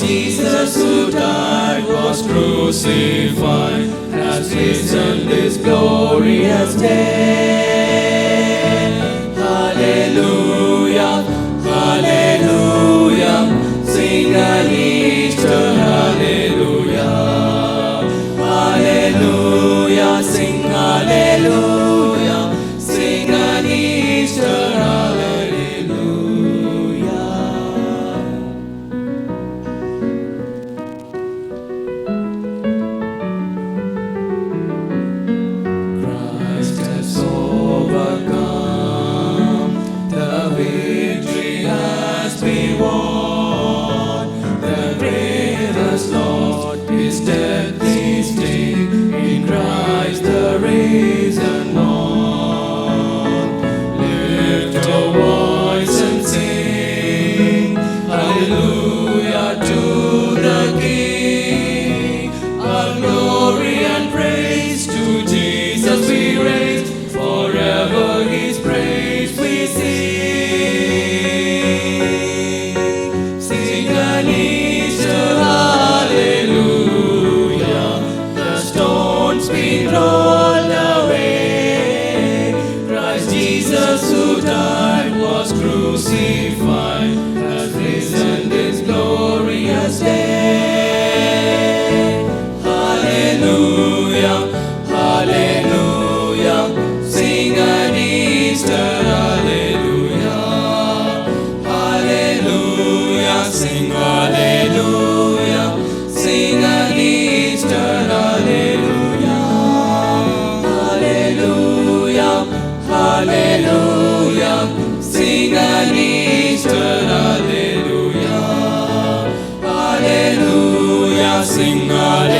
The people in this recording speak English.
Jesus who died was crucified, has risen this glorious day. Hallelujah, hallelujah, sing an Easter hallelujah. Hallelujah, sing hallelujah, sing an Easter hallelujah. Christ has overcome, the victory has been won. The grave has lost, his death is sting, in Christ the risen Lord. Lift your voice and sing hallelujah to the King. Our glory and praise to Jesus we raise, forever his praise we sing. Sing an Easter hallelujah, the stones been rolled away. Christ Jesus who died was crucified, has risen this glorious day. Hallelujah, hallelujah, sing an Easter hallelujah. Hallelujah, sing hallelujah, sing an Easter hallelujah. Hallelujah, hallelujah, sing an Easter hallelujah. Hallelujah, sing hallelujah.